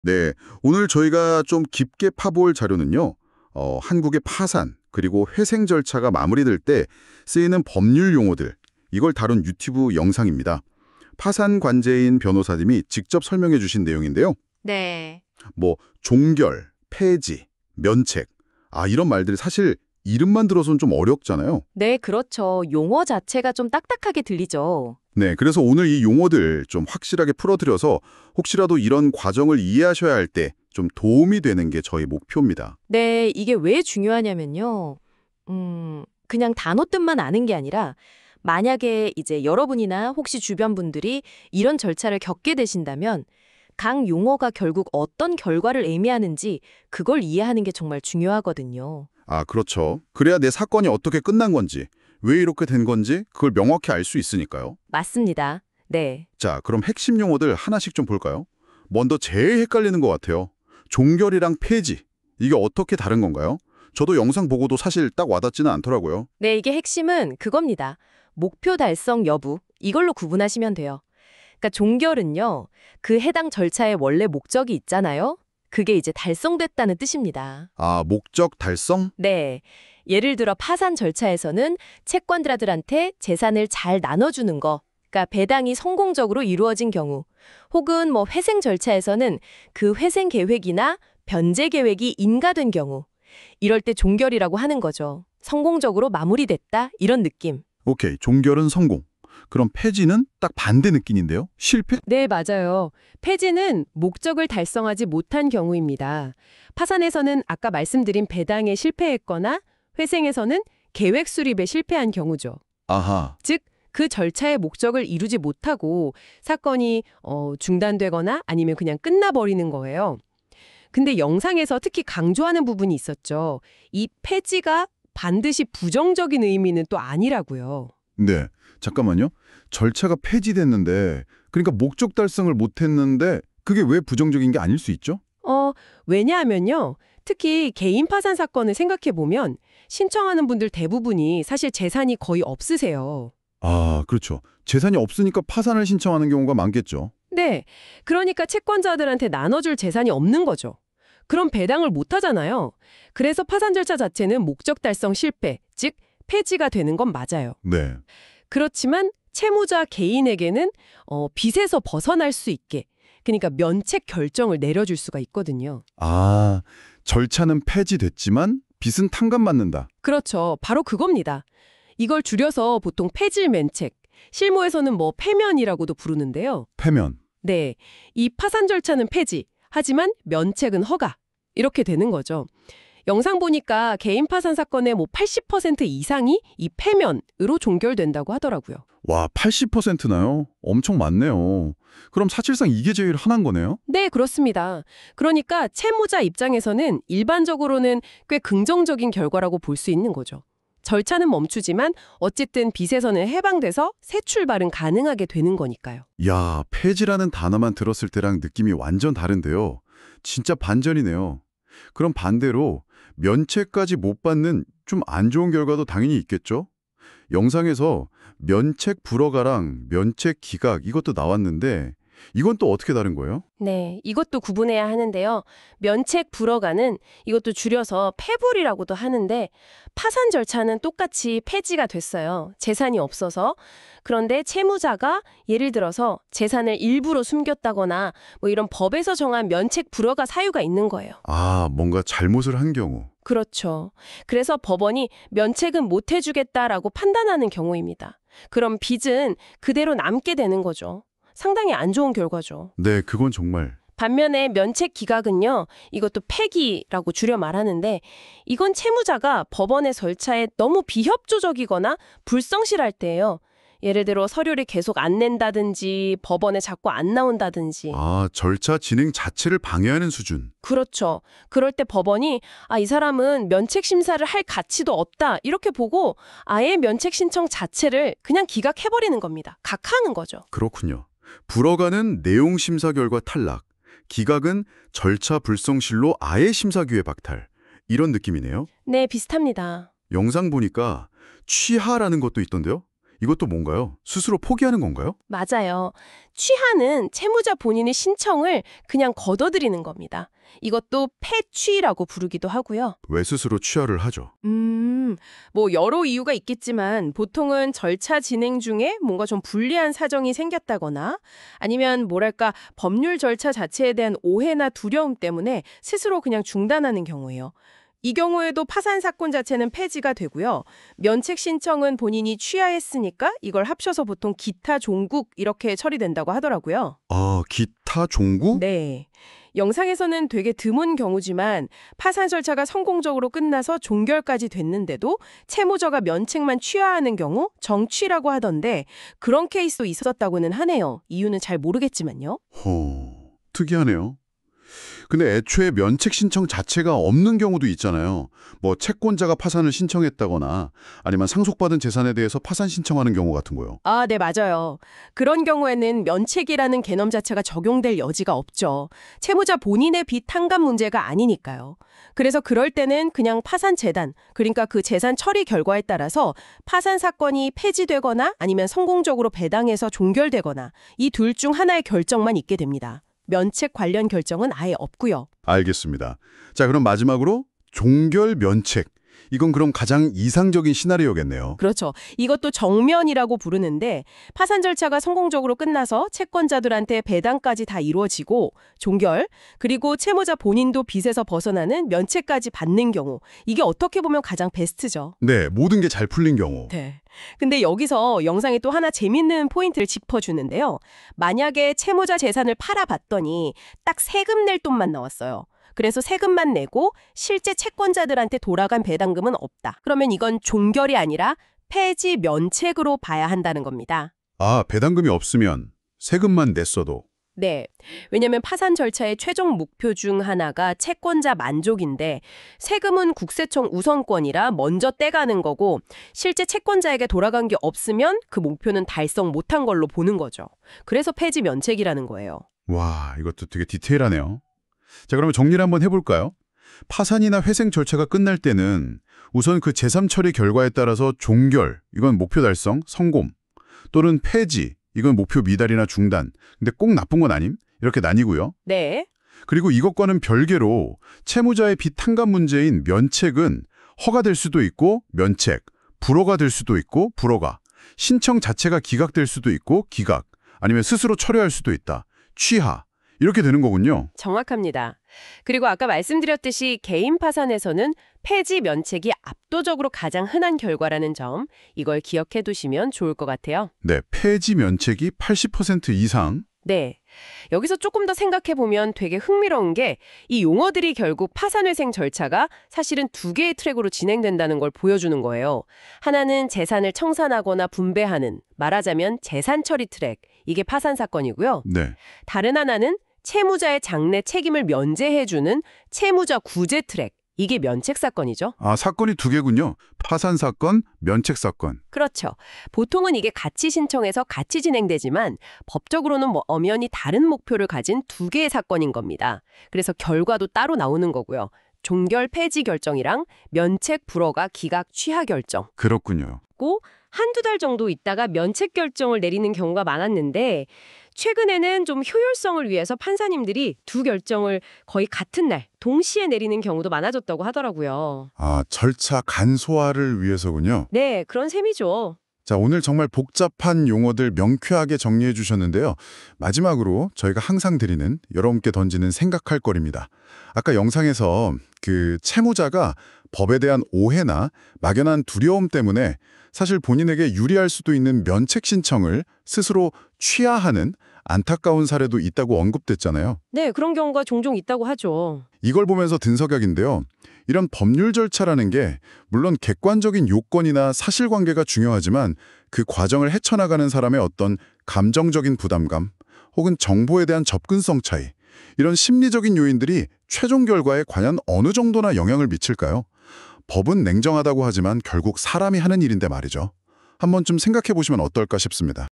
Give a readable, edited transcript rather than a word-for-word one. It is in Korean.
네, 오늘 저희가 좀 깊게 파볼 자료는요. 한국의 파산 그리고 회생 절차가 마무리될 때 쓰이는 법률 용어들 이걸 다룬 유튜브 영상입니다. 파산 관제인 변호사님이 직접 설명해 주신 내용인데요. 네. 뭐 종결, 폐지, 면책 이런 말들이 사실 이름만 들어서는 좀 어렵잖아요. 네, 그렇죠. 용어 자체가 좀 딱딱하게 들리죠. 네, 그래서 오늘 이 용어들 좀 확실하게 풀어드려서 혹시라도 이런 과정을 이해하셔야 할 때 좀 도움이 되는 게 저희 목표입니다. 네, 이게 왜 중요하냐면요. 그냥 단어 뜻만 아는 게 아니라 만약에 이제 여러분이나 혹시 주변 분들이 이런 절차를 겪게 되신다면 각 용어가 결국 어떤 결과를 의미하는지 그걸 이해하는 게 정말 중요하거든요. 그렇죠. 그래야 내 사건이 어떻게 끝난 건지, 왜 이렇게 된 건지 그걸 명확히 알 수 있으니까요. 맞습니다. 네. 자, 그럼 핵심 용어들 하나씩 좀 볼까요? 먼저 제일 헷갈리는 것 같아요. 종결이랑 폐지. 이게 어떻게 다른 건가요? 저도 영상 보고도 사실 딱 와닿지는 않더라고요. 네, 이게 핵심은 그겁니다. 목표 달성 여부, 이걸로 구분하시면 돼요. 그러니까 종결은요, 그 해당 절차의 원래 목적이 있잖아요. 그게 이제 달성됐다는 뜻입니다. 목적 달성? 네. 예를 들어 파산 절차에서는 채권자들한테 재산을 잘 나눠주는 거, 그러니까 배당이 성공적으로 이루어진 경우, 혹은 뭐 회생 절차에서는 그 회생 계획이나 변제 계획이 인가된 경우, 이럴 때 종결이라고 하는 거죠. 성공적으로 마무리됐다, 이런 느낌. 오케이, 종결은 성공. 그럼 폐지는 딱 반대 느낌인데요? 실패? 네, 맞아요. 폐지는 목적을 달성하지 못한 경우입니다. 파산에서는 아까 말씀드린 배당에 실패했거나 회생에서는 계획 수립에 실패한 경우죠. 아하, 즉, 그 절차의 목적을 이루지 못하고 사건이 중단되거나 아니면 그냥 끝나버리는 거예요. 근데 영상에서 특히 강조하는 부분이 있었죠. 이 폐지가 반드시 부정적인 의미는 또 아니라고요. 네. 잠깐만요. 절차가 폐지됐는데, 그러니까 목적 달성을 못했는데, 그게 왜 부정적인 게 아닐 수 있죠? 왜냐하면요. 특히 개인 파산 사건을 생각해보면 신청하는 분들 대부분이 사실 재산이 거의 없으세요. 그렇죠. 재산이 없으니까 파산을 신청하는 경우가 많겠죠. 네. 그러니까 채권자들한테 나눠줄 재산이 없는 거죠. 그럼 배당을 못 하잖아요. 그래서 파산 절차 자체는 목적 달성 실패, 즉 폐지가 되는 건 맞아요. 네. 그렇지만 채무자 개인에게는 빚에서 벗어날 수 있게, 그러니까 면책 결정을 내려줄 수가 있거든요. 절차는 폐지됐지만 빚은 탕감받는다. 그렇죠. 바로 그겁니다. 이걸 줄여서 보통 폐질면책, 실무에서는 뭐 패면이라고도 부르는데요. 패면. 네, 이 파산 절차는 폐지, 하지만 면책은 허가. 이렇게 되는 거죠. 영상 보니까 개인 파산 사건의 뭐 80% 이상이 이 패면으로 종결된다고 하더라고요. 와, 80%나요? 엄청 많네요. 그럼 사실상 이게 제일 흔한 거네요? 네, 그렇습니다. 그러니까 채무자 입장에서는 일반적으로는 꽤 긍정적인 결과라고 볼 수 있는 거죠. 절차는 멈추지만 어쨌든 빚에서는 해방돼서 새 출발은 가능하게 되는 거니까요. 야, 폐지라는 단어만 들었을 때랑 느낌이 완전 다른데요. 진짜 반전이네요. 그럼 반대로 면책까지 못 받는 좀 안 좋은 결과도 당연히 있겠죠? 영상에서 면책 불허가랑 면책 기각 이것도 나왔는데 이건 또 어떻게 다른 거예요? 네, 이것도 구분해야 하는데요. 면책 불허가는 이것도 줄여서 폐불이라고도 하는데 파산 절차는 똑같이 폐지가 됐어요. 재산이 없어서. 그런데 채무자가 예를 들어서 재산을 일부러 숨겼다거나 뭐 이런 법에서 정한 면책 불허가 사유가 있는 거예요. 뭔가 잘못을 한 경우. 그렇죠. 그래서 법원이 면책은 못 해주겠다라고 판단하는 경우입니다. 그럼 빚은 그대로 남게 되는 거죠. 상당히 안 좋은 결과죠. 네, 그건 정말. 반면에 면책 기각은요, 이것도 폐기라고 줄여 말하는데 이건 채무자가 법원의 절차에 너무 비협조적이거나 불성실할 때예요. 예를 들어 서류를 계속 안 낸다든지 법원에 자꾸 안 나온다든지. 절차 진행 자체를 방해하는 수준. 그렇죠. 그럴 때 법원이 이 사람은 면책 심사를 할 가치도 없다 이렇게 보고 아예 면책 신청 자체를 그냥 기각해버리는 겁니다. 각하하는 거죠. 그렇군요. 불허가는 내용 심사 결과 탈락, 기각은 절차 불성실로 아예 심사 기회 박탈. 이런 느낌이네요. 네, 비슷합니다. 영상 보니까 취하라는 것도 있던데요. 이것도 뭔가요? 스스로 포기하는 건가요? 맞아요. 취하는 채무자 본인의 신청을 그냥 거둬들이는 겁니다. 이것도 폐취라고 부르기도 하고요. 왜 스스로 취하를 하죠? 뭐 여러 이유가 있겠지만 보통은 절차 진행 중에 뭔가 좀 불리한 사정이 생겼다거나 아니면 뭐랄까 법률 절차 자체에 대한 오해나 두려움 때문에 스스로 그냥 중단하는 경우예요. 이 경우에도 파산 사건 자체는 폐지가 되고요. 면책 신청은 본인이 취하했으니까 이걸 합쳐서 보통 기타 종국 이렇게 처리된다고 하더라고요. 아, 기타 종구? 네. 영상에서는 되게 드문 경우지만 파산 절차가 성공적으로 끝나서 종결까지 됐는데도 채무자가 면책만 취하하는 경우 정취라고 하던데 그런 케이스도 있었다고는 하네요. 이유는 잘 모르겠지만요. 특이하네요. 근데 애초에 면책 신청 자체가 없는 경우도 있잖아요. 뭐 채권자가 파산을 신청했다거나 아니면 상속받은 재산에 대해서 파산 신청하는 경우 같은 거요. 아, 네, 맞아요. 그런 경우에는 면책이라는 개념 자체가 적용될 여지가 없죠. 채무자 본인의 빚 탕감 문제가 아니니까요. 그래서 그럴 때는 그냥 파산 재단, 그러니까 그 재산 처리 결과에 따라서 파산 사건이 폐지되거나 아니면 성공적으로 배당해서 종결되거나 이 둘 중 하나의 결정만 있게 됩니다. 면책 관련 결정은 아예 없고요. 알겠습니다. 자, 그럼 마지막으로 종결 면책. 이건 그럼 가장 이상적인 시나리오겠네요. 그렇죠. 이것도 정면이라고 부르는데 파산 절차가 성공적으로 끝나서 채권자들한테 배당까지 다 이루어지고 종결, 그리고 채무자 본인도 빚에서 벗어나는 면책까지 받는 경우 이게 어떻게 보면 가장 베스트죠. 네, 모든 게 잘 풀린 경우. 네. 근데 여기서 영상이 또 하나 재밌는 포인트를 짚어주는데요. 만약에 채무자 재산을 팔아봤더니 딱 세금 낼 돈만 나왔어요. 그래서 세금만 내고 실제 채권자들한테 돌아간 배당금은 없다. 그러면 이건 종결이 아니라 폐지 면책으로 봐야 한다는 겁니다. 아, 배당금이 없으면 세금만 냈어도. 네. 왜냐하면 파산 절차의 최종 목표 중 하나가 채권자 만족인데 세금은 국세청 우선권이라 먼저 떼가는 거고 실제 채권자에게 돌아간 게 없으면 그 목표는 달성 못한 걸로 보는 거죠. 그래서 폐지 면책이라는 거예요. 와, 이것도 되게 디테일하네요. 자, 그러면 정리를 한번 해볼까요? 파산이나 회생 절차가 끝날 때는 우선 그 재산 처리 결과에 따라서 종결, 이건 목표 달성, 성공, 또는 폐지, 이건 목표 미달이나 중단, 근데 꼭 나쁜 건 아님? 이렇게 나뉘고요. 네. 그리고 이것과는 별개로 채무자의 빚 탕감 문제인 면책은 허가될 수도 있고 면책, 불허가 될 수도 있고 불허가, 신청 자체가 기각될 수도 있고 기각, 아니면 스스로 철회할 수도 있다. 취하. 이렇게 되는 거군요. 정확합니다. 그리고 아까 말씀드렸듯이 개인 파산에서는 폐지 면책이 압도적으로 가장 흔한 결과라는 점, 이걸 기억해 두시면 좋을 것 같아요. 네, 폐지 면책이 80% 이상. 네. 여기서 조금 더 생각해 보면 되게 흥미로운 게 이 용어들이 결국 파산회생 절차가 사실은 두 개의 트랙으로 진행된다는 걸 보여주는 거예요. 하나는 재산을 청산하거나 분배하는, 말하자면 재산 처리 트랙, 이게 파산 사건이고요. 네. 다른 하나는 채무자의 장래 책임을 면제해주는 채무자 구제 트랙, 이게 면책 사건이죠. 아, 사건이 두 개군요. 파산 사건, 면책 사건. 그렇죠. 보통은 이게 같이 신청해서 같이 진행되지만 법적으로는 엄연히 다른 목표를 가진 두 개의 사건인 겁니다. 그래서 결과도 따로 나오는 거고요. 종결 폐지 결정이랑 면책 불허가 기각 취하 결정. 그렇군요. 한두 달 정도 있다가 면책 결정을 내리는 경우가 많았는데 최근에는 좀 효율성을 위해서 판사님들이 두 결정을 거의 같은 날 동시에 내리는 경우도 많아졌다고 하더라고요. 아, 절차 간소화를 위해서군요. 네, 그런 셈이죠. 자, 오늘 정말 복잡한 용어들 명쾌하게 정리해 주셨는데요. 마지막으로 저희가 항상 드리는, 여러분께 던지는 생각할 거리입니다. 아까 영상에서 그 채무자가 법에 대한 오해나 막연한 두려움 때문에 사실 본인에게 유리할 수도 있는 면책 신청을 스스로 취하하는 안타까운 사례도 있다고 언급됐잖아요. 네, 그런 경우가 종종 있다고 하죠. 이걸 보면서 든 생각인데요. 이런 법률 절차라는 게 물론 객관적인 요건이나 사실관계가 중요하지만 그 과정을 헤쳐나가는 사람의 어떤 감정적인 부담감 혹은 정보에 대한 접근성 차이, 이런 심리적인 요인들이 최종 결과에 과연 어느 정도나 영향을 미칠까요? 법은 냉정하다고 하지만 결국 사람이 하는 일인데 말이죠. 한번 좀 생각해 보시면 어떨까 싶습니다.